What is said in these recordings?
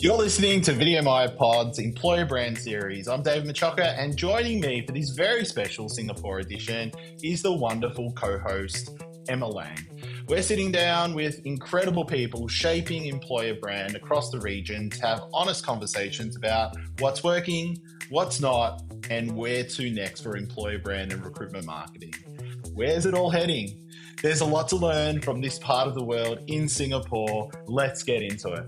You're listening to VideoMy Pod's Employer Brand Series. I'm David Macciocca, and joining me for this very special Singapore edition is the wonderful co-host, Emma Lang. We're sitting down with incredible people shaping employer brand across the region to have honest conversations about what's working, what's not, and where to next for employer brand and recruitment marketing. Where's it all heading? There's a lot to learn from this part of the world in Singapore. Let's get into it.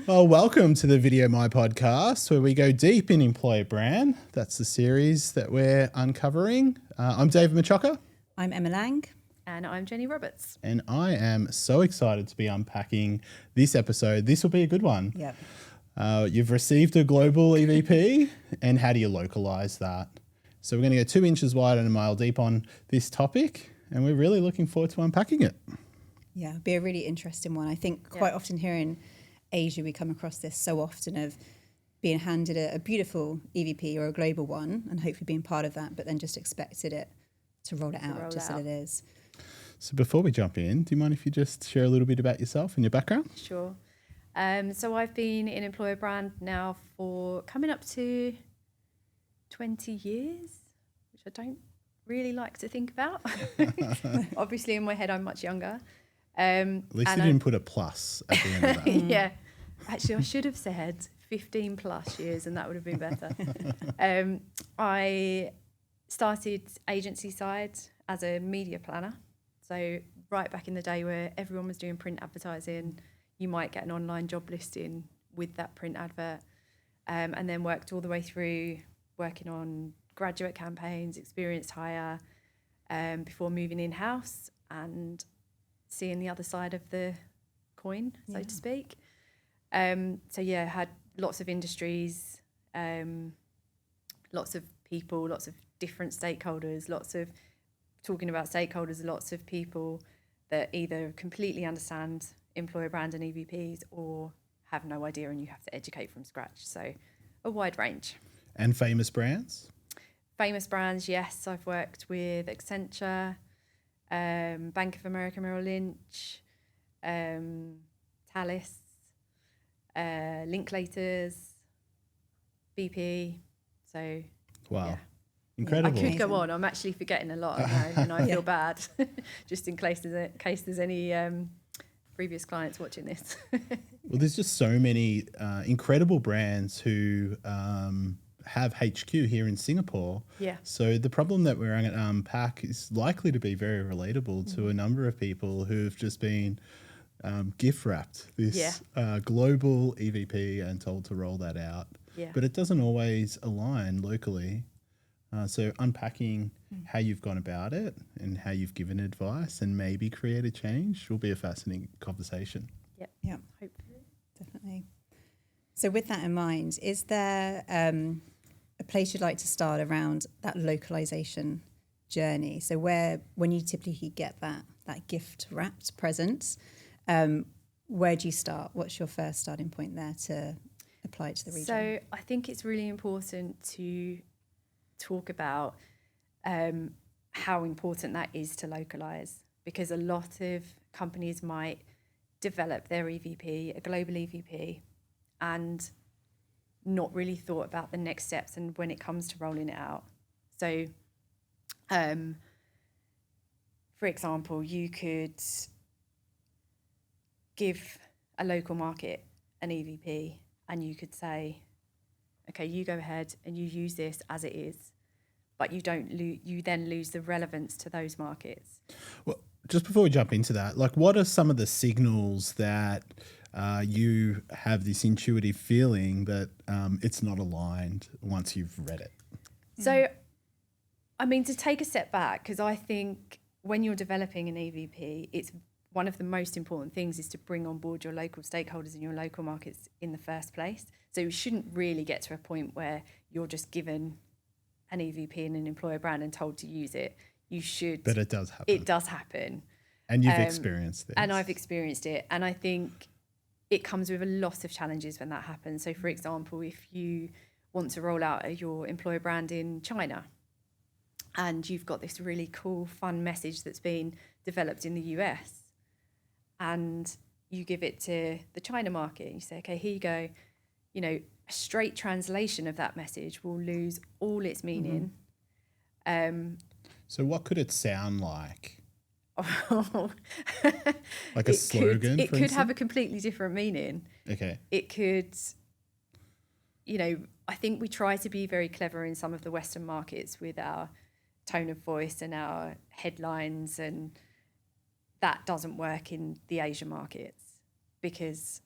Well, welcome to the VideoMy podcast, where we go deep in employer brand. That's the series that we're uncovering. I'm David Macciocca. I'm Emma Lang. And I'm Jenny Roberts. And I am so excited to be unpacking this episode. This will be a good one. Yep. You've received a global EVP, and how do you localize that? So we're going to go 2 inches wide and a mile deep on this topic, and we're really looking forward to unpacking it. Yeah, it'll be a really interesting one. I think quite often here in Asia, we come across this so often of being handed a beautiful EVP or a global one and hopefully being part of that, but then just expected it to roll it out just as it is. So before we jump in, do you mind if you just share a little bit about yourself and your background? Sure. So I've been in employer brand now for coming up to 20 years, which I don't really like to think about. Obviously in my head I'm much younger. At least you didn't put a plus at the end of that. Yeah. Actually, I should have said 15 plus years and that would have been better. I started agency side as a media planner. So right back in the day where everyone was doing print advertising, you might get an online job listing with that print advert, and then worked all the way through working on graduate campaigns, experienced hire, before moving in-house and seeing the other side of the coin, so to speak. Had lots of industries, lots of people, lots of different stakeholders, lots of people that either completely understand employer brand and EVPs or have no idea and you have to educate from scratch. So a wide range. And famous brands? Famous brands, yes. I've worked with Accenture, Bank of America Merrill Lynch, Thales, Linklaters, BP. So, wow. Yeah. Incredible. I could go on. I'm actually forgetting a lot, and I feel bad, just in case there's any previous clients watching this. Well, there's just so many incredible brands who have HQ here in Singapore. Yeah. So the problem that we're going to unpack is likely to be very relatable to a number of people who've just been gift wrapped this global EVP and told to roll that out. Yeah. But it doesn't always align locally. So unpacking how you've gone about it and how you've given advice and maybe created change will be a fascinating conversation. Yeah. Hopefully. Definitely. So with that in mind, is there a place you'd like to start around that localization journey? So when you typically get that gift wrapped present, where do you start? What's your first starting point there to apply it to the region? So I think it's really important to talk about how important that is to localize, because a lot of companies might develop their EVP, a global EVP, and not really thought about the next steps and when it comes to rolling it out. So, for example, you could give a local market an EVP and you could say, okay, you go ahead and you use this as it is, but you then lose the relevance to those markets. Well, just before we jump into that, like what are some of the signals that you have this intuitive feeling that it's not aligned once you've read it? So, I mean, to take a step back, because I think when you're developing an EVP, it's one of the most important things is to bring on board your local stakeholders in your local markets in the first place. So you shouldn't really get to a point where you're just given an EVP and an employer brand and told to use it. You should. But it does happen. It does happen. And you've experienced this. And I've experienced it. And I think it comes with a lot of challenges when that happens. So, for example, if you want to roll out your employer brand in China and you've got this really cool, fun message that's been developed in the US, and you give it to the China market and you say, okay, here you go. You know, a straight translation of that message will lose all its meaning. So what could it sound like? Oh, like a slogan, it could have a completely different meaning. Okay. It could, you know, I think we try to be very clever in some of the Western markets with our tone of voice and our headlines, and that doesn't work in the Asian markets, because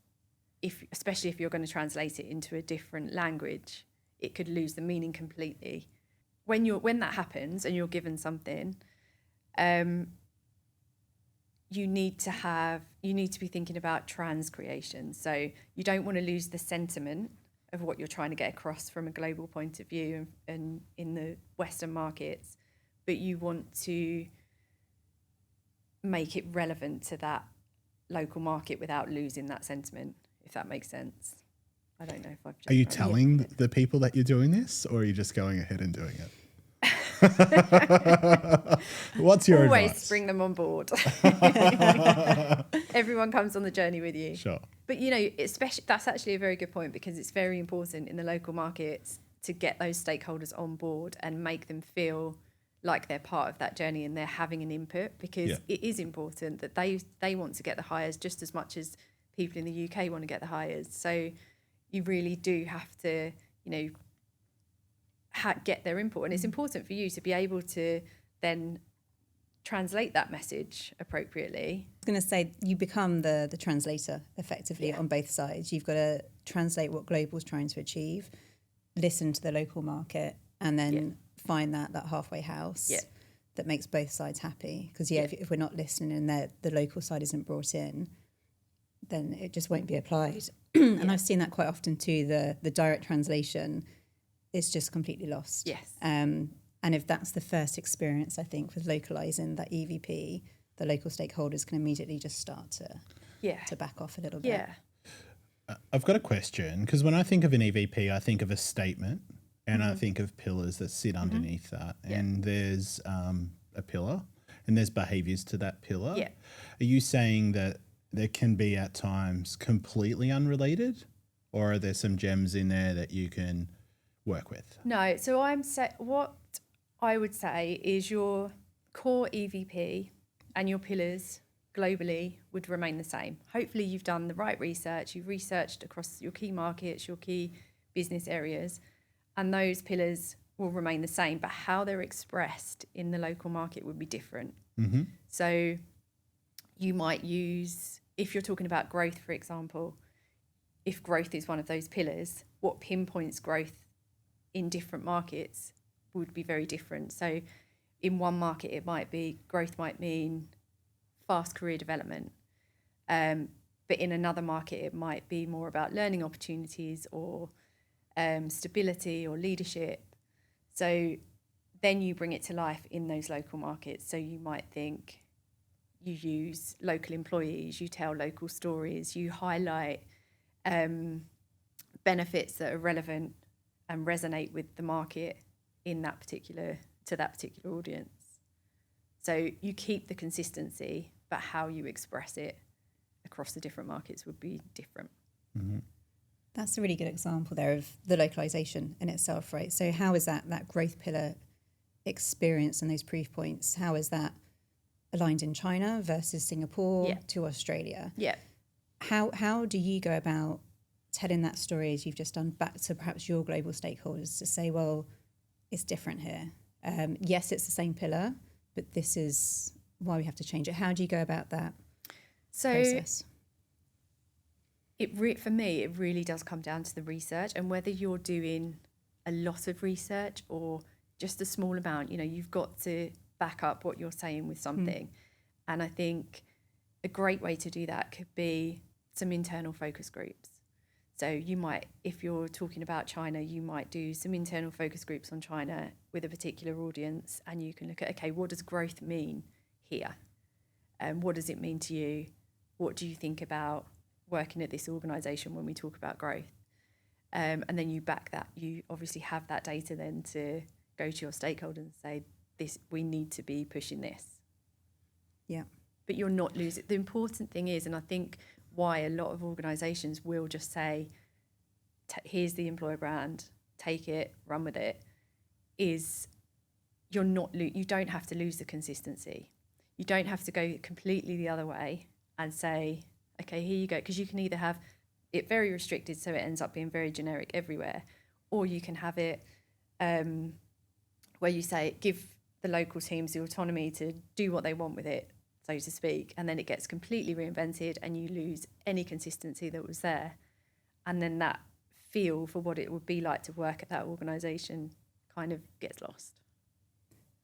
especially if you're going to translate it into a different language, it could lose the meaning completely. When that happens and you're given something, you need to be thinking about transcreation. So you don't want to lose the sentiment of what you're trying to get across from a global point of view and in the Western markets, but you want to make it relevant to that local market without losing that sentiment, if that makes sense. I don't know if I've just... Are you telling the people that you're doing this, or are you just going ahead and doing it? What's your Always advice? bring them on board. Everyone comes on the journey with you. Sure. But, you know, that's actually a very good point, because it's very important in the local markets to get those stakeholders on board and make them feel like they're part of that journey and they're having an input, because it is important that they want to get the hires just as much as people in the UK want to get the hires. So you really do have to, you know, get their input, and it's important for you to be able to then translate that message appropriately. I was going to say, you become the translator effectively on both sides. You've got to translate what global's trying to achieve, listen to the local market, and then find that halfway house that makes both sides happy. Because if we're not listening and the local side isn't brought in, then it just won't be applied. And I've seen that quite often too. The direct translation is just completely lost. Yes. And if that's the first experience, I think, with localizing that EVP, the local stakeholders can immediately just start to back off a little bit. Yeah. I've got a question, because when I think of an EVP, I think of a statement, and I think of pillars that sit underneath that. And there's a pillar, and there's behaviors to that pillar. Yeah. Are you saying that there can be at times completely unrelated, or are there some gems in there that you can work with? No, so what I would say is your core EVP and your pillars globally would remain the same. Hopefully you've done the right research, you've researched across your key markets, your key business areas, and those pillars will remain the same, but how they're expressed in the local market would be different. Mm-hmm. So you might use, if you're talking about growth, for example, if growth is one of those pillars, what pinpoints growth in different markets would be very different. So in one market, it might be growth might mean fast career development. But in another market, it might be more about learning opportunities or stability or leadership. So then you bring it to life in those local markets. So you might think you use local employees, you tell local stories, you highlight benefits that are relevant and resonate with the market to that particular audience. So you keep the consistency, but how you express it across the different markets would be different. Mm-hmm. That's a really good example there of the localization in itself, right? So how is that growth pillar experience and those proof points, how is that aligned in China versus Singapore to Australia? Yeah. How do you go about telling that story, as you've just done, back to perhaps your global stakeholders to say, well, it's different here. Yes, it's the same pillar, but this is why we have to change it. How do you go about that process? For me, it really does come down to the research, and whether you're doing a lot of research or just a small amount, you've got to back up what you're saying with something. And I think a great way to do that could be some internal focus groups. So you might, if you're talking about China, you might do some internal focus groups on China with a particular audience, and you can look at, okay, what does growth mean here? What does it mean to you? What do you think about working at this organisation when we talk about growth? And then you back that. You obviously have that data then to go to your stakeholders and say, we need to be pushing this. Yeah. But you're not losing. The important thing is, and I think why a lot of organisations will just say, here's the employer brand, take it, run with it, is you don't have to lose the consistency. You don't have to go completely the other way and say, okay, here you go, because you can either have it very restricted so it ends up being very generic everywhere, or you can have it where you say, give the local teams the autonomy to do what they want with it, so to speak, and then it gets completely reinvented and you lose any consistency that was there. And then that feel for what it would be like to work at that organisation kind of gets lost.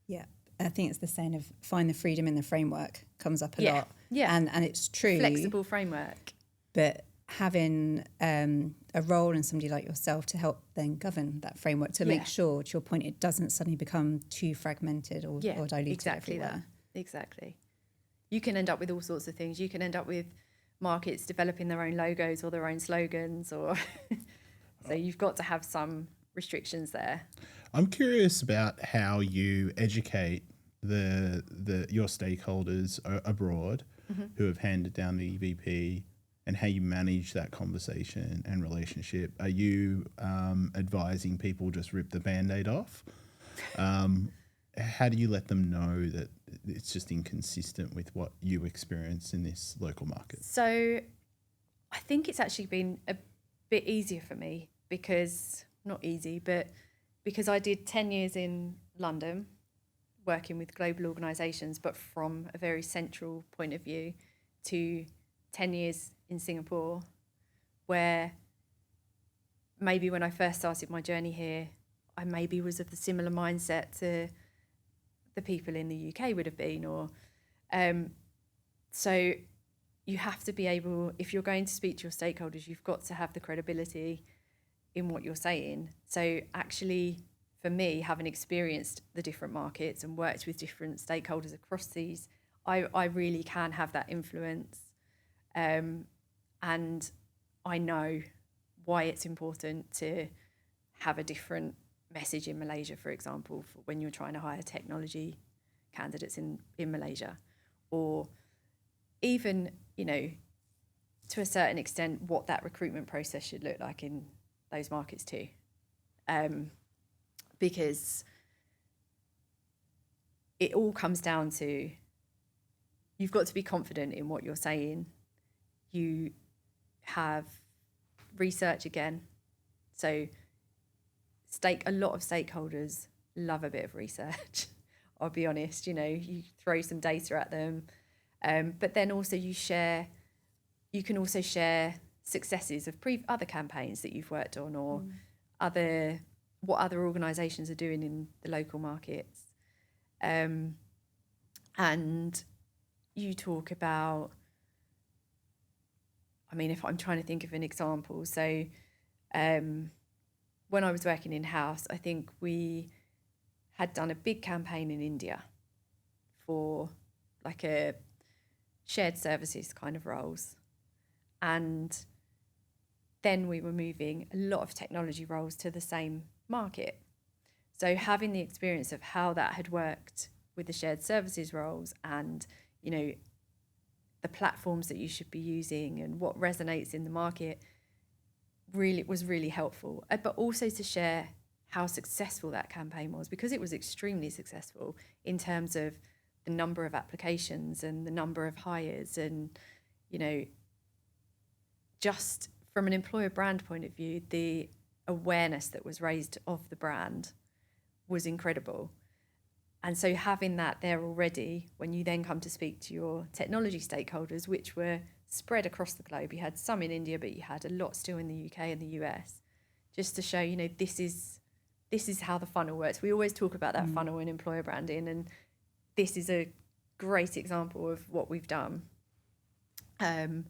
Yeah, I think it's the saying of find the freedom in the framework comes up a lot. Yeah, and it's true. Flexible framework. But having a role in somebody like yourself to help then govern that framework to make sure, to your point, it doesn't suddenly become too fragmented or diluted exactly everywhere. Exactly. You can end up with all sorts of things. You can end up with markets developing their own logos or their own slogans, or so you've got to have some restrictions there. I'm curious about how you educate your stakeholders abroad who have handed down the EVP, and how you manage that conversation and relationship. Are you advising people just rip the Band-Aid off? How do you let them know that it's just inconsistent with what you experience in this local market? So I think it's actually been a bit easier for me because I did 10 years in London working with global organisations, but from a very central point of view, to 10 years in Singapore, where maybe when I first started my journey here, I maybe was of the similar mindset to the people in the UK would have been, or so you have to be able, if you're going to speak to your stakeholders, you've got to have the credibility in what you're saying. So actually, for me, having experienced the different markets and worked with different stakeholders across these, I really can have that influence. And I know why it's important to have a different message in Malaysia, for example, for when you're trying to hire technology candidates in Malaysia, or even, to a certain extent, what that recruitment process should look like in those markets too. Because it all comes down to, you've got to be confident in what you're saying. You have research again. So a lot of stakeholders love a bit of research. I'll be honest, you throw some data at them. But then also you can also share successes of other campaigns that you've worked on, or what other organisations are doing in the local markets. And you talk about, if I'm trying to think of an example, so when I was working in-house, I think we had done a big campaign in India for like a shared services kind of roles. And then we were moving a lot of technology roles to the same market. So having the experience of how that had worked with the shared services roles, and, the platforms that you should be using and what resonates in the market, was really helpful. But also to share how successful that campaign was, because it was extremely successful in terms of the number of applications and the number of hires, and, just from an employer brand point of view, the awareness that was raised of the brand was incredible. And so having that there already, when you then come to speak to your technology stakeholders, which were spread across the globe, you had some in India, but you had a lot still in the UK and the US, just to show, this is how the funnel works. We always talk about that funnel in employer branding, and this is a great example of what we've done. Then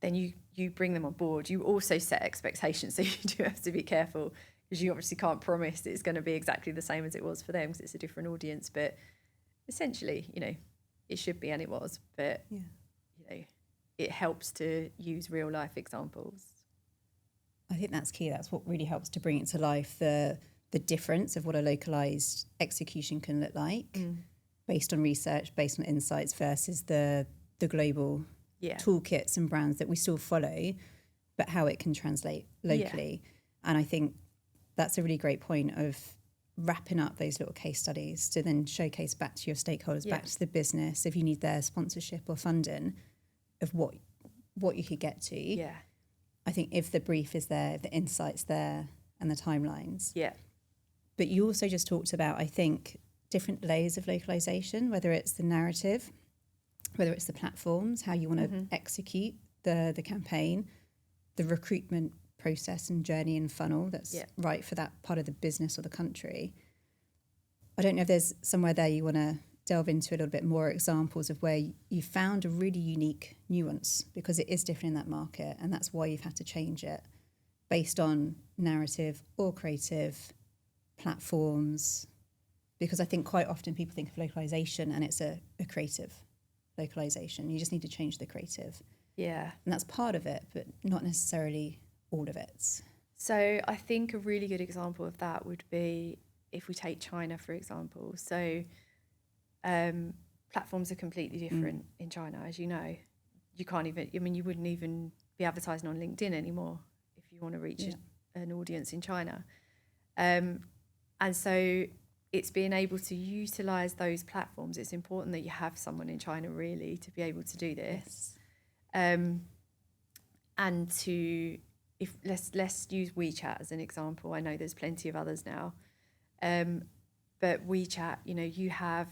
you bring them on board. You also set expectations, so you do have to be careful, because you obviously can't promise it's going to be exactly the same as it was for them, because it's a different audience. But essentially, it should be, and it was. But it helps to use real life examples. I think that's key. That's what really helps to bring it to life, the difference of what a localized execution can look like, based on research, based on insights, versus the global toolkits and brands that we still follow, but how it can translate locally. And I think that's a really great point of wrapping up those little case studies to then showcase back to your stakeholders, back to the business, if you need their sponsorship or funding, of what you could get to. Yeah. I think if the brief is there, if the insight's there, and the timelines. Yeah. But you also just talked about, I think, different layers of localization, whether it's the narrative, whether it's the platforms, how you want to execute the campaign, the recruitment process and journey and funnel that's right for that part of the business or the country. I don't know if there's somewhere there you want to delve into a little bit more examples of where you found a really unique nuance, because it is different in that market, and that's why you've had to change it based on narrative or creative platforms. Because I think quite often people think of localization and it's a creative localization. You just need to change the creative. Yeah. And that's part of it, but not necessarily all of it. So I think a really good example of that would be if we take China, for example. So platforms are completely different in China, as you know. You can't even, I mean, you wouldn't even be advertising on LinkedIn anymore if you want to reach an audience in China. And so it's being able to utilize those platforms. It's important that you have someone in China really to be able to do this. And to, if let's use WeChat as an example. I know there's plenty of others now. But WeChat, you know, you have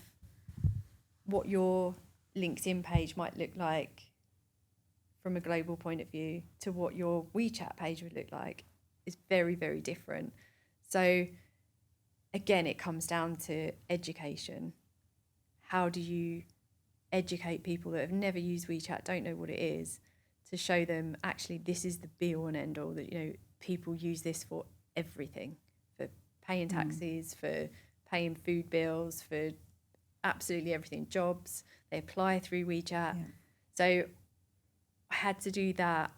what your LinkedIn page might look like from a global point of view to what your WeChat page would look like is very, very different. So again, it comes down to education. How do you educate people that have never used WeChat, don't know what it is, to show them actually this is the be all and end all, that, you know, people use this for everything, for paying taxes, for paying food bills, for absolutely everything, jobs, they apply through WeChat. Yeah. So I had to do that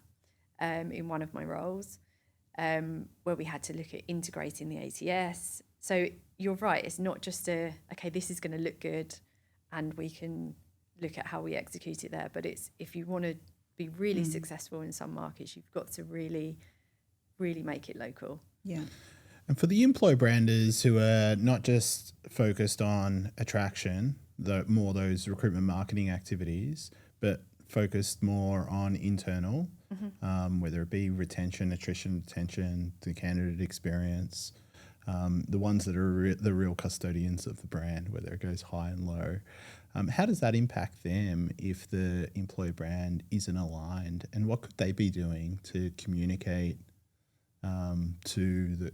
in one of my roles, where we had to look at integrating the ATS. So you're right, it's not just okay, this is going to look good and we can look at how we execute it there, but it's, if you want to be really successful in some markets, you've got to really, really make it local. Yeah. And for the employee branders who are not just focused on attraction, more those recruitment marketing activities, but focused more on internal, whether it be retention, attrition, the candidate experience, the ones that are the real custodians of the brand, whether it goes high and low. How does that impact them if the employee brand isn't aligned? And what could they be doing to communicate to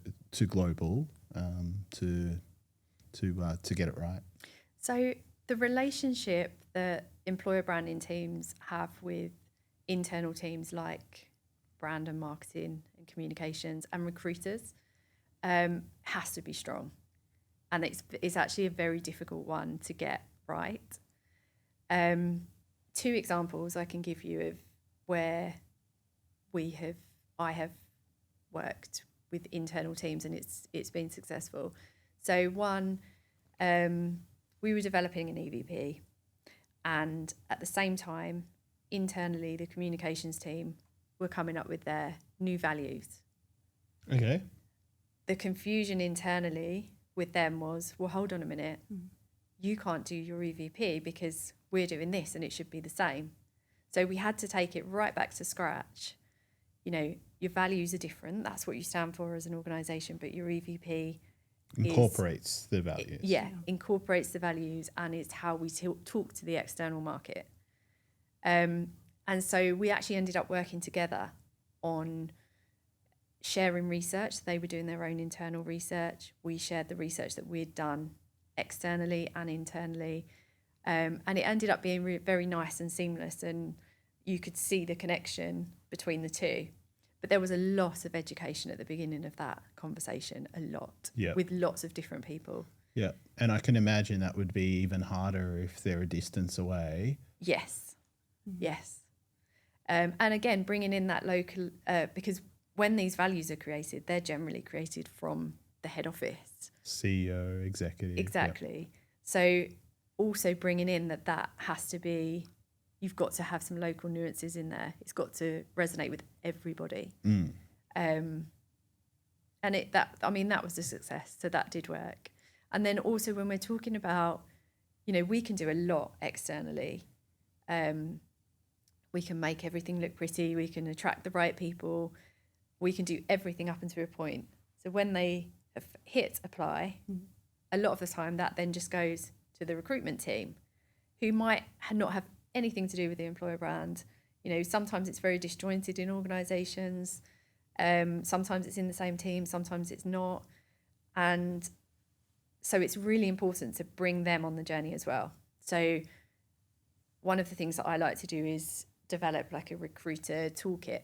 global to get it right? So the relationship that employer branding teams have with internal teams like brand and marketing and communications and recruiters has to be strong, and it's actually a very difficult one to get right. Two examples I can give you of where I have worked with internal teams and it's been successful. So one, we were developing an EVP, and at the same time, internally, the communications team were coming up with their new values. Okay. The confusion internally with them was, well, hold on a minute. You can't do your EVP because we're doing this and it should be the same. So we had to take it right back to scratch. You know, your values are different. That's what you stand for as an organisation, but your EVP incorporates the values. Incorporates the values, and it's how we talk to the external market. And so we actually ended up working together on sharing research. They were doing their own internal research. We shared the research that we'd done externally and internally. And it ended up being very nice and seamless, and you could see the connection between the two. But there was a lot of education at the beginning of that conversation, with lots of different people. Yeah, and I can imagine that would be even harder if they're a distance away. Yes, yes. And again, bringing in that local, because when these values are created, they're generally created from the head office. CEO, executive. Exactly. Yep. So also bringing in that has to be, you've got to have some local nuances in there. It's got to resonate with everybody. And that was a success. So that did work. And then also when we're talking about, we can do a lot externally. We can make everything look pretty. We can attract the right people. We can do everything up until a point. So when they have hit apply, a lot of the time that then just goes to the recruitment team, who might not have anything to do with the employer brand. Sometimes it's very disjointed in organisations. Sometimes it's in the same team, sometimes it's not. And so it's really important to bring them on the journey as well. So one of the things that I like to do is develop like a recruiter toolkit.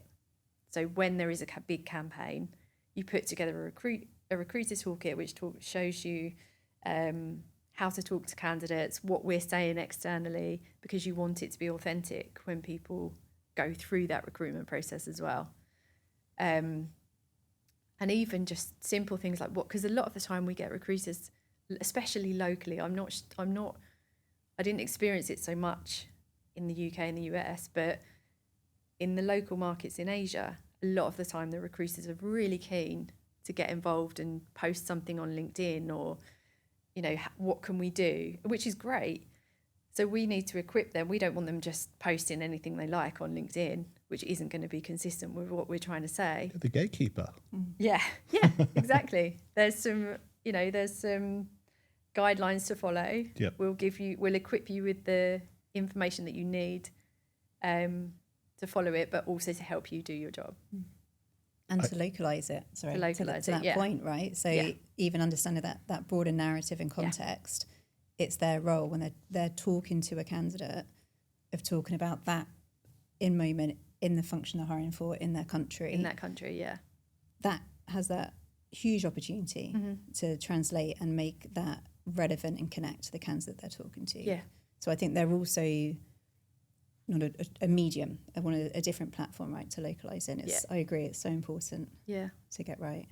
So when there is a big campaign, you put together a recruiter toolkit, which shows you how to talk to candidates, what we're saying externally, because you want it to be authentic when people go through that recruitment process as well. And even just simple things like because a lot of the time we get recruiters, especially locally, I didn't experience it so much in the UK and the US, but in the local markets in Asia, a lot of the time the recruiters are really keen to get involved and post something on LinkedIn or, what can we do, which is great. So we need to equip them. We don't want them just posting anything they like on LinkedIn, which isn't going to be consistent with what we're trying to say. The gatekeeper. Yeah, exactly. There's some guidelines to follow. Yep. We'll equip you with the information that you need to follow it, but also to help you do your job. And to localise it. Sorry, to that point, right? So even understanding that broader narrative and context, it's their role when they're talking to a candidate of talking about that in moment, in the function they're hiring for, in their country. In that country, yeah. That has that huge opportunity to translate and make that relevant and connect to the candidate they're talking to. Yeah. So I think they're also not a medium. I want a different platform, right, to localise in. I agree, it's so important to get right.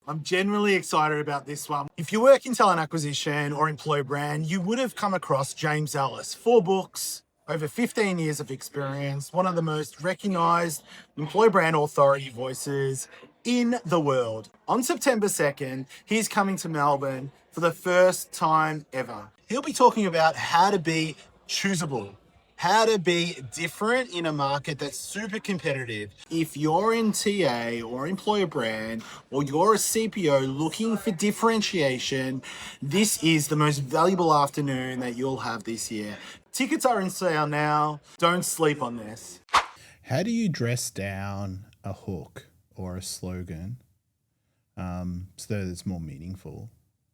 I'm genuinely excited about this one. If you work in talent acquisition or employer brand, you would have come across James Ellis. 4 books, over 15 years of experience, one of the most recognised employer brand authority voices in the world. On September 2nd, he's coming to Melbourne for the first time ever. He'll be talking about how to be choosable, how to be different in a market that's super competitive. If you're in TA or employer brand, or you're a CPO looking for differentiation, this is the most valuable afternoon that you'll have this year. Tickets are in sale now. Don't sleep on this. How do you dress down a hook or a slogan so that it's more meaningful?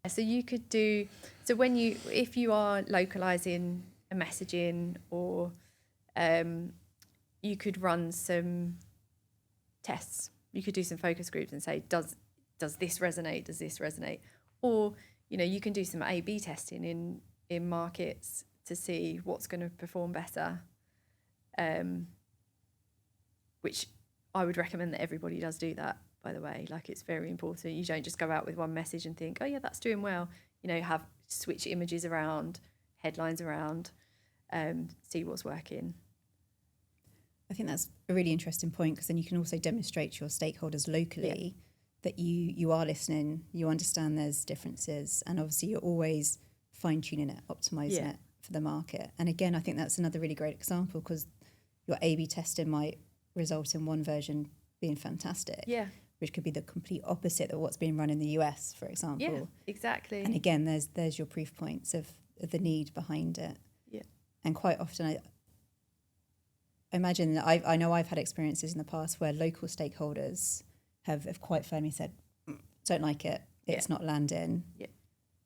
So you could do, if you are localizing a messaging, or you could run some tests. You could do some focus groups and say, does this resonate? Does this resonate? Or, you can do some A/B testing in markets to see what's going to perform better, which I would recommend that everybody does do that, by the way. Like, it's very important. You don't just go out with one message and think, oh yeah, that's doing well. Have switch images around, headlines around, see what's working. I think that's a really interesting point, because then you can also demonstrate to your stakeholders locally that you are listening, you understand there's differences, and obviously you're always fine-tuning it, optimising it for the market. And again, I think that's another really great example, because your A/B testing might result in one version being fantastic, which could be the complete opposite of what's being run in the US, for example. Yeah, exactly. And again, there's your proof points of the need behind it. Yeah. And quite often, I imagine that I know I've had experiences in the past where local stakeholders have quite firmly said, don't like it, it's not landing. Yeah.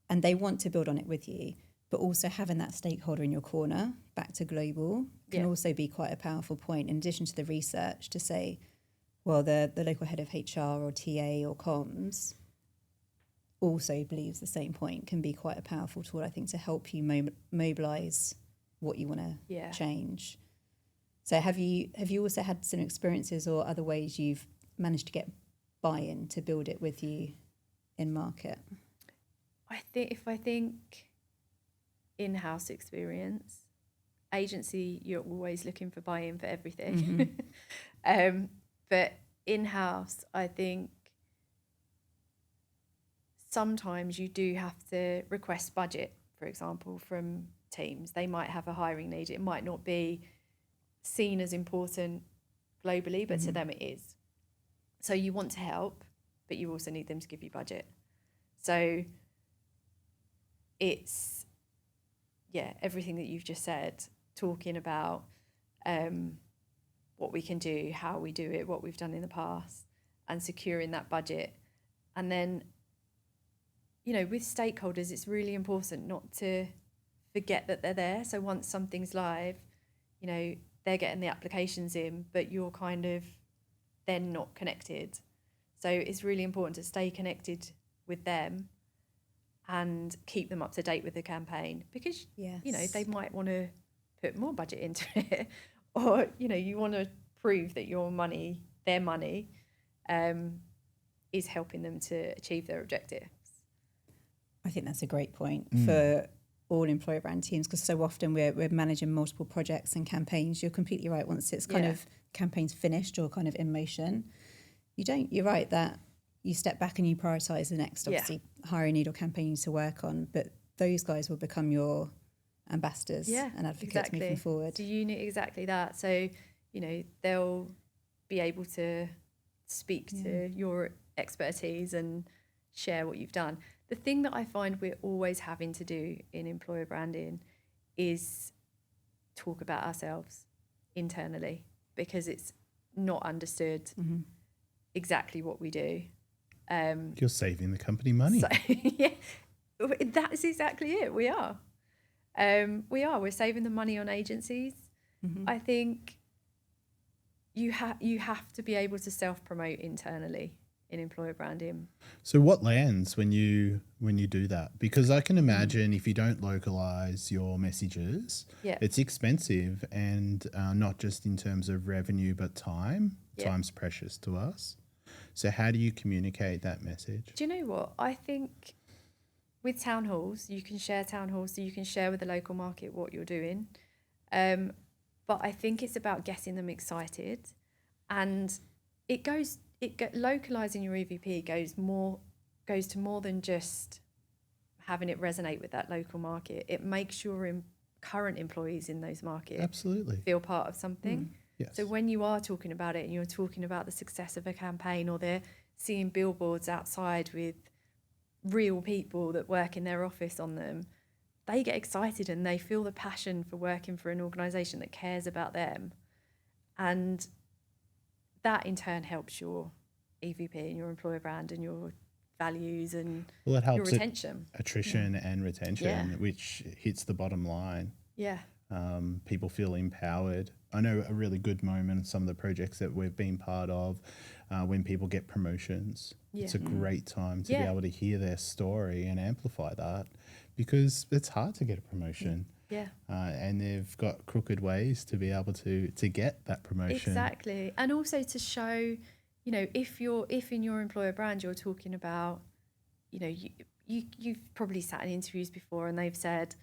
And they want to build on it with you. But also having that stakeholder in your corner, back to global, can also be quite a powerful point, in addition to the research, to say, well, the local head of HR or TA or comms also believes the same point, can be quite a powerful tool, I think, to help you mobilise what you want to change. So have you also had some experiences or other ways you've managed to get buy-in to build it with you in market? I think in-house experience, agency, you're always looking for buy-in for everything. But in-house, I think sometimes you do have to request budget, for example, from teams. They might have a hiring need. It might not be seen as important globally, but to them it is. So you want to help, but you also need them to give you budget. So it's, everything that you've just said, talking about what we can do, how we do it, what we've done in the past, and securing that budget. And then, with stakeholders, it's really important not to forget that they're there. So once something's live, they're getting the applications in, but you're kind of then not connected. So it's really important to stay connected with them and keep them up to date with the campaign, because they might want to put more budget into it, or you want to prove that their money is helping them to achieve their objectives. I think that's a great point for all employer brand teams, because so often we're managing multiple projects and campaigns. You're completely right. Once it's kind of campaigns finished or kind of in motion, you're right that you step back and you prioritize the next, obviously, hiring need or campaign you need to work on, but those guys will become your ambassadors and advocates moving forward. So you need exactly that. So, they'll be able to speak to your expertise and share what you've done. The thing that I find we're always having to do in employer branding is talk about ourselves internally, because it's not understood exactly what we do. You're saving the company money. So, that's exactly it. We are. We're saving the money on agencies. I think you have to be able to self-promote internally in employer branding. So what lands when you do that? Because I can imagine if you don't localize your messages, it's expensive, and not just in terms of revenue, but time. Time's precious to us. So how do you communicate that message? Do you know what? I think with town halls, you can share town halls, so you can share with the local market what you're doing. But I think it's about getting them excited, and localizing your EVP goes to more than just having it resonate with that local market. It makes your current employees in those markets feel part of something. Yes. So when you are talking about it and you're talking about the success of a campaign, or they're seeing billboards outside with real people that work in their office on them, they get excited and they feel the passion for working for an organisation that cares about them. And that in turn helps your EVP and your employer brand and your values and it helps your retention. Attrition and retention, which hits the bottom line. Yeah. People feel empowered. I know a really good moment, some of the projects that we've been part of, when people get promotions. It's a great time to be able to hear their story and amplify that, because it's hard to get a promotion. And they've got crooked ways to be able to get that promotion. Exactly. And also to show, if in your employer brand you're talking about, you've probably sat in interviews before and they've said,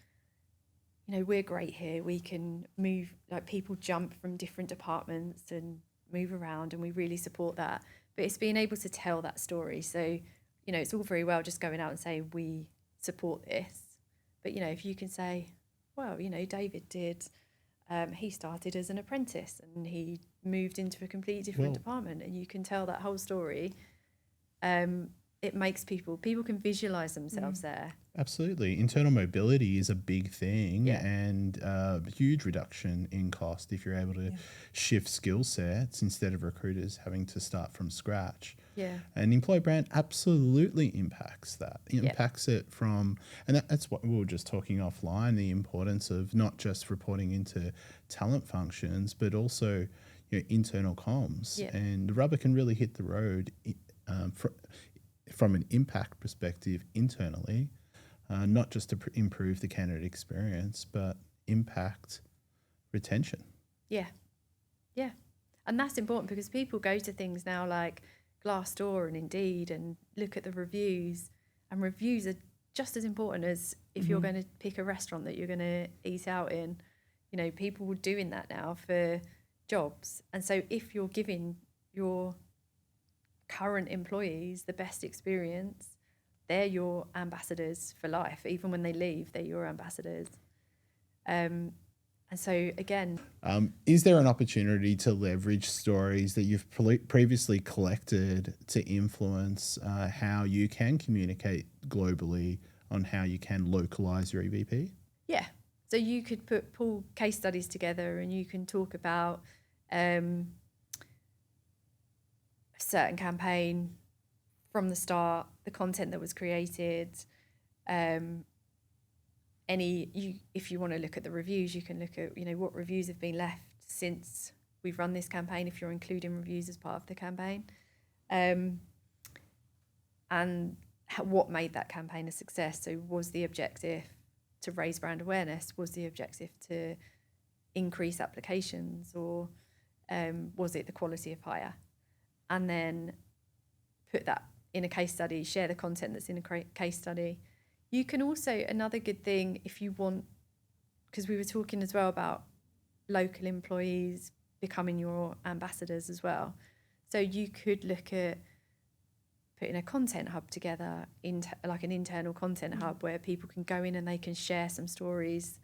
we're great here. We can move, like, people jump from different departments and move around, and we really support that. But it's being able to tell that story. So, it's all very well just going out and saying we support this. But, if you can say, well, David did, he started as an apprentice and he moved into a completely different department, and you can tell that whole story. It makes people can visualize themselves there. Absolutely. Internal mobility is a big thing, and huge reduction in cost if you're able to shift skill sets instead of recruiters having to start from scratch. And employer brand absolutely impacts that. It impacts it from, and that's what we were just talking offline, the importance of not just reporting into talent functions, but also internal comms. And the rubber can really hit the road from an impact perspective internally, not just to improve the candidate experience, but impact retention. And that's important, because people go to things now like Glassdoor and Indeed and look at the reviews, and reviews are just as important as if you're going to pick a restaurant that you're going to eat out in. You know, people are doing that now for jobs. And so if you're giving your current employees the best experience, they're your ambassadors for life. Even when they leave, they're your ambassadors. And so again, is there an opportunity to leverage stories that you've previously collected to influence how you can communicate globally on how you can localize your EVP? Yeah. So you could pull case studies together, and you can talk about a certain campaign from the start, the content that was created. If you want to look at the reviews, you can look at, you know, what reviews have been left since we've run this campaign, if you're including reviews as part of the campaign, and what made that campaign a success. So was the objective to raise brand awareness? Was the objective to increase applications, or was it the quality of hire? And then put that in a case study, share the content that's in a case study. You can also, another good thing, if you want, because we were talking as well about local employees becoming your ambassadors as well. So you could look at putting a content hub together, like an internal content hub where people can go in and they can share some stories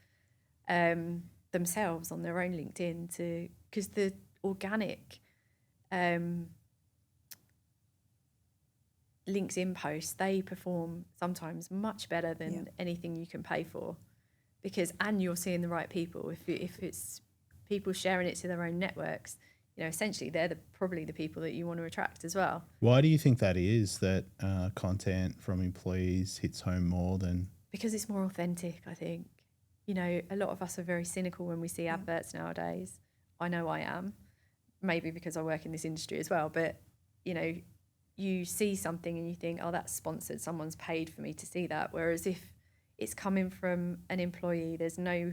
themselves on their own LinkedIn, because the organic LinkedIn posts, they perform sometimes much better than anything you can pay for, and you're seeing the right people. If it's people sharing it to their own networks, you know, essentially they're probably the people that you want to attract as well. Why do you think that is, that content from employees hits home more than? Because it's more authentic, I think. You know, a lot of us are very cynical when we see adverts nowadays. I know I am, maybe because I work in this industry as well, but, you know, you see something and you think, oh, that's sponsored, someone's paid for me to see that. Whereas if it's coming from an employee, there's no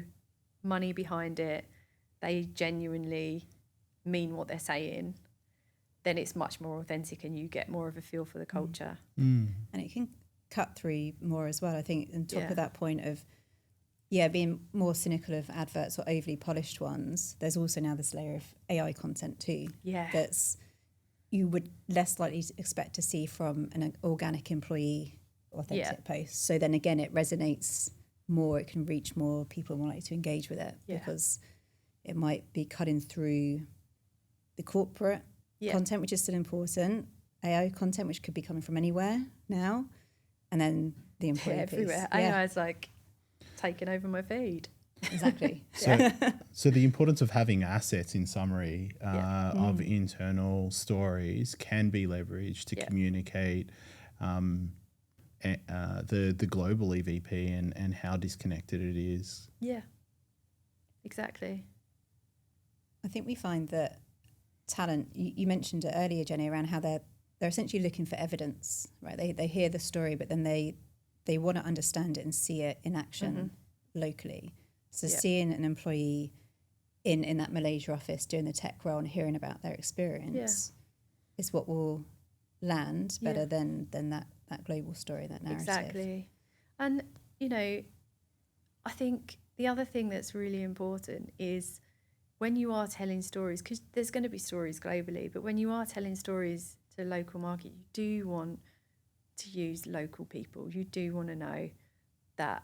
money behind it, they genuinely mean what they're saying, then it's much more authentic and you get more of a feel for the culture. And it can cut through more as well, I think, on top of that point of, being more cynical of adverts or overly polished ones. There's also now this layer of AI content too. That's you would less likely to expect to see from an organic employee authentic post. So then again, it resonates more, it can reach more people, more likely to engage with it because it might be cutting through the corporate content, which is still important, AI content, which could be coming from anywhere now, and then the employee everywhere. piece. AI is like taking over my feed. Exactly. So the importance of having assets, in summary, of internal stories can be leveraged to communicate the global EVP and how disconnected it is. Yeah, exactly. I think we find that talent, you mentioned it earlier, Jenny, around how they're essentially looking for evidence, right? They hear the story, but then they want to understand it and see it in action locally. So seeing an employee in that Malaysia office doing the tech role and hearing about their experience is what will land better than that global story, that narrative. Exactly. And, you know, I think the other thing that's really important is when you are telling stories, because there's going to be stories globally, but when you are telling stories to the local market, you do want to use local people. You do want to know that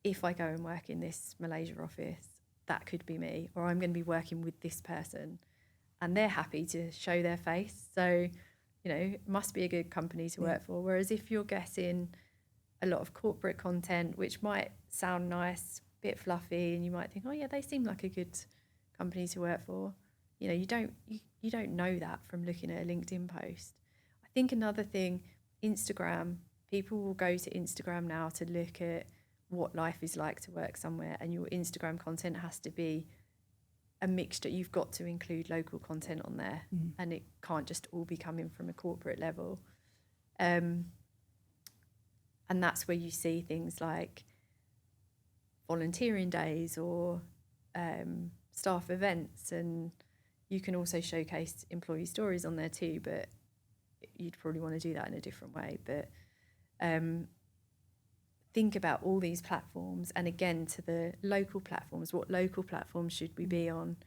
if I go and work in this Malaysia office, that could be me, or I'm going to be working with this person, and they're happy to show their face. So, you know, it must be a good company to work for. Whereas if you're getting a lot of corporate content, which might sound nice, a bit fluffy, and you might think, oh yeah, they seem like a good company to work for, you know, you don't know that from looking at a LinkedIn post. I think another thing, Instagram, people will go to Instagram now to look at what life is like to work somewhere, and your Instagram content has to be a mixture. You've got to include local content on there, and it can't just all be coming from a corporate level. And that's where you see things like volunteering days or staff events, and you can also showcase employee stories on there too, but you'd probably want to do that in a different way. But think about all these platforms, and again to the local platforms, what local platforms should we be on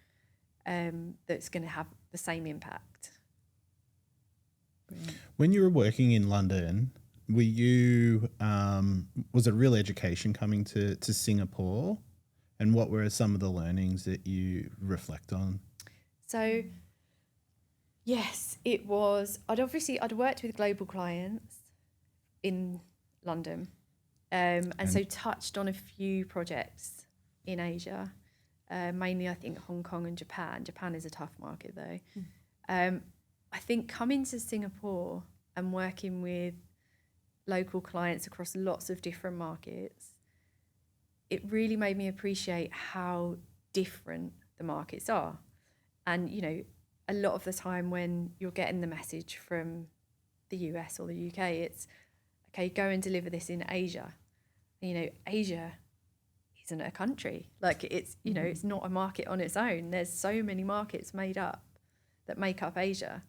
that's going to have the same impact. When you were working in London, were you was it real education coming to Singapore, and what were some of the learnings that you reflect on? So yes, it was. I'd worked with global clients in London, and so touched on a few projects in Asia, mainly I think Hong Kong and Japan. Japan is a tough market though. I think coming to Singapore and working with local clients across lots of different markets, it really made me appreciate how different the markets are. And, you know, a lot of the time when you're getting the message from the US or the UK, it's, okay, go and deliver this in Asia. You know, Asia isn't a country. Like it's, you know, it's not a market on its own. There's so many markets made up that make up Asia.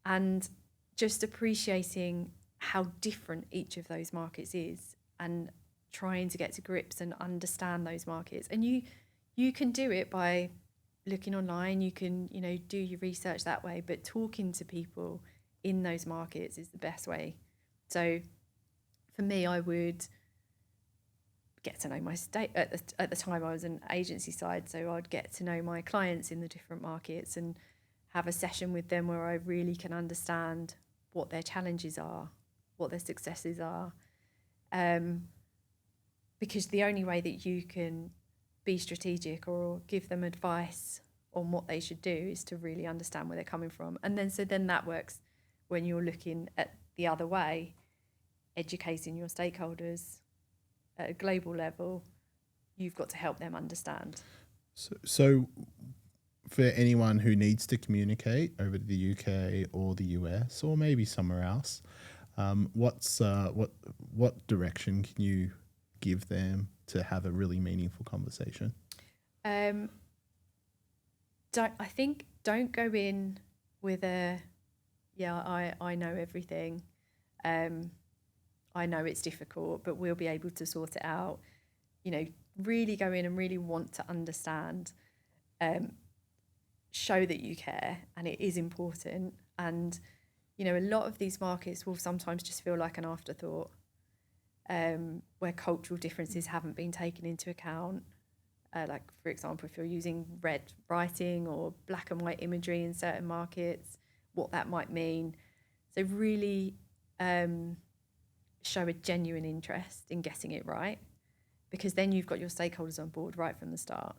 And just appreciating how different each of those markets is and trying to get to grips and understand those markets. And you can do it by looking online, you can, you know, do your research that way, but talking to people in those markets is the best way. So for me, I would get to know my state. At the time I was an agency side, so I'd get to know my clients in the different markets and have a session with them where I really can understand what their challenges are, what their successes are. Because the only way that you can be strategic or give them advice on what they should do is to really understand where they're coming from. And then that works when you're looking at the other way, educating your stakeholders at a global level. You've got to help them understand. So for anyone who needs to communicate over to the UK or the US or maybe somewhere else, what direction can you give them to have a really meaningful conversation? Don't go in with I know everything. I know it's difficult, but we'll be able to sort it out. You know, really go in and really want to understand. Show that you care and it is important. And, you know, a lot of these markets will sometimes just feel like an afterthought, where cultural differences haven't been taken into account. Like, for example, if you're using red writing or black and white imagery in certain markets, what that might mean. So really show a genuine interest in getting it right, because then you've got your stakeholders on board right from the start.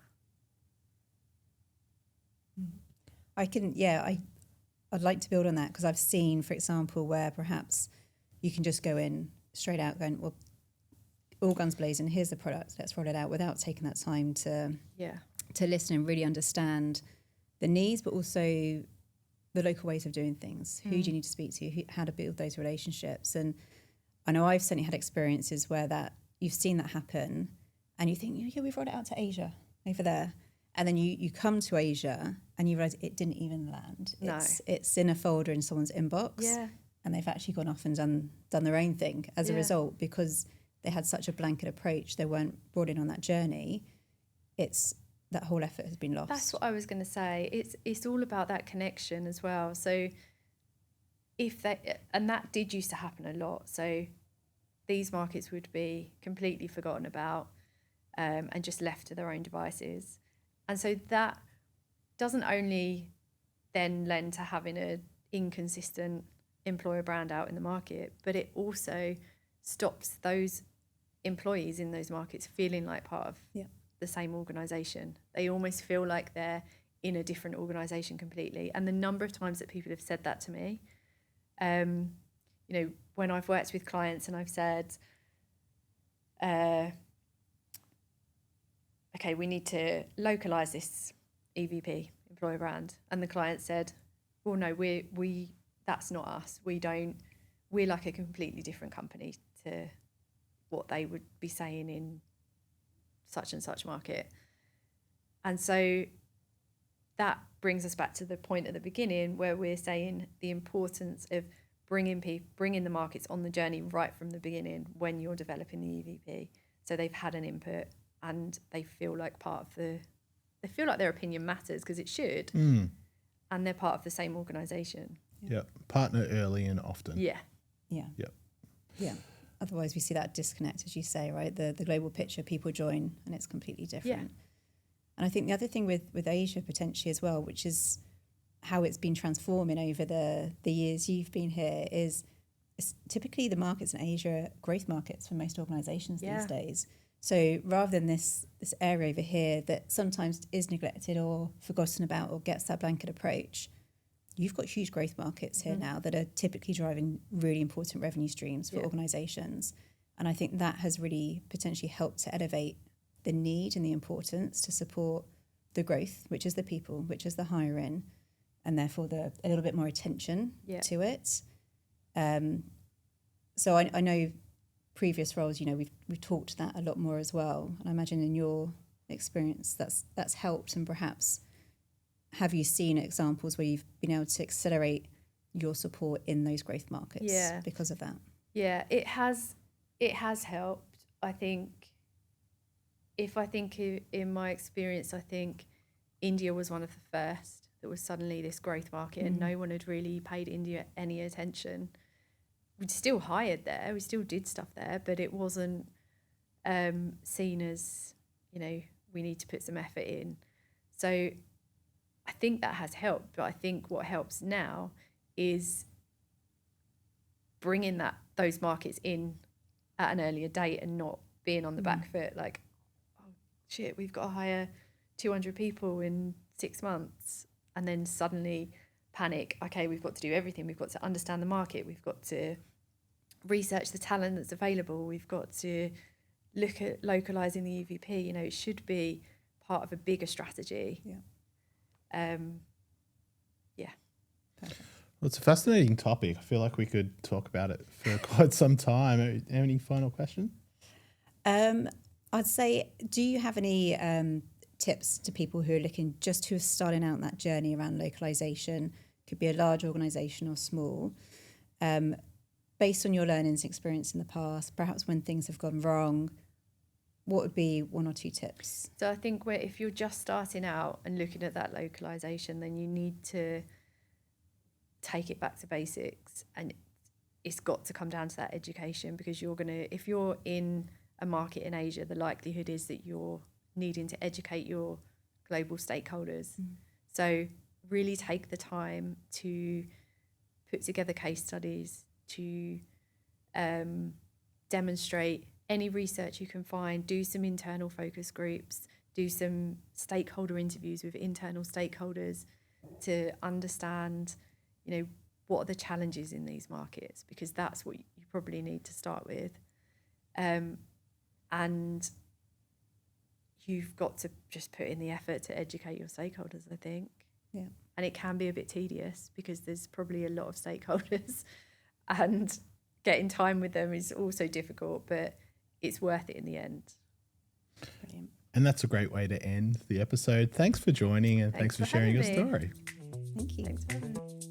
I'd like to build on that, because I've seen, for example, where perhaps you can just go in straight out going, well, all guns blazing, here's the product, let's roll it out, without taking that time to listen and really understand the needs, but also the local ways of doing things. Who do you need to speak to? How to build those relationships? And I know I've certainly had experiences where that you've seen that happen and you think, yeah, we've rolled it out to Asia over there. And then you come to Asia and you realise it didn't even land. No. It's in a folder in someone's inbox. Yeah. And they've actually gone off and done their own thing as a result, because they had such a blanket approach. They weren't brought in on that journey. That whole effort has been lost. That's what I was going to say. It's all about that connection as well. So and that did used to happen a lot. So these markets would be completely forgotten about and just left to their own devices. And so that doesn't only then lend to having an inconsistent employer brand out in the market, but it also stops those employees in those markets feeling like part of the same organisation. They almost feel like they're in a different organisation completely. And the number of times that people have said that to me, you know, when I've worked with clients and I've said, okay, we need to localise this EVP, employer brand. And the client said, well, no, that's not us. We're like a completely different company to what they would be saying in such and such market. And so that brings us back to the point at the beginning where we're saying the importance of bringing the markets on the journey right from the beginning when you're developing the EVP. So they've had an input and they feel like they feel like their opinion matters, because it should, and they're part of the same organisation. Yeah. Partner early and often. Yeah. Yeah. Yep. Yeah. Otherwise, we see that disconnect, as you say, right? The global picture, people join, and it's completely different. Yeah. And I think the other thing with Asia potentially as well, which is how it's been transforming over the years you've been here, is typically the markets in Asia are growth markets for most organisations these days. So rather than this area over here that sometimes is neglected or forgotten about or gets that blanket approach, you've got huge growth markets here now that are typically driving really important revenue streams for organisations. And I think that has really potentially helped to elevate the need and the importance to support the growth, which is the people, which is the hiring, and therefore a little bit more attention to it. So I know previous roles, we've talked that a lot more as well. And I imagine in your experience that's helped, and perhaps have you seen examples where you've been able to accelerate your support in those growth markets because of that? Yeah, it has helped. I think in my experience, I think India was one of the first that was suddenly this growth market, and no one had really paid India any attention. We still hired there, we still did stuff there, but it wasn't seen as, we need to put some effort in. So I think that has helped, but I think what helps now is bringing those markets in at an earlier date and not being on the back foot, like, oh shit, we've got to hire 200 people in 6 months, and then suddenly panic. Okay, we've got to do everything. We've got to understand the market. We've got to research the talent that's available. We've got to look at localizing the EVP. It should be part of a bigger strategy. Perfect. Well, it's a fascinating topic. I feel like we could talk about it for quite some time. Any final question? I'd say, do you have any tips to people who are starting out that journey around localization? Could be a large organisation or small. Based on your learnings and experience in the past, perhaps when things have gone wrong, what would be 1 or 2 tips? So I think if you're just starting out and looking at that localization, then you need to take it back to basics, and it's got to come down to that education, because if you're in a market in Asia, the likelihood is that you're needing to educate your global stakeholders. So really take the time to put together case studies, to demonstrate any research you can find, do some internal focus groups, do some stakeholder interviews with internal stakeholders to understand, what are the challenges in these markets, because that's what you probably need to start with. And you've got to just put in the effort to educate your stakeholders, I think. Yeah. And it can be a bit tedious because there's probably a lot of stakeholders and getting time with them is also difficult, but it's worth it in the end. Brilliant. And that's a great way to end the episode. Thanks for joining, and thanks for sharing your story. Thank you. Thanks for having me.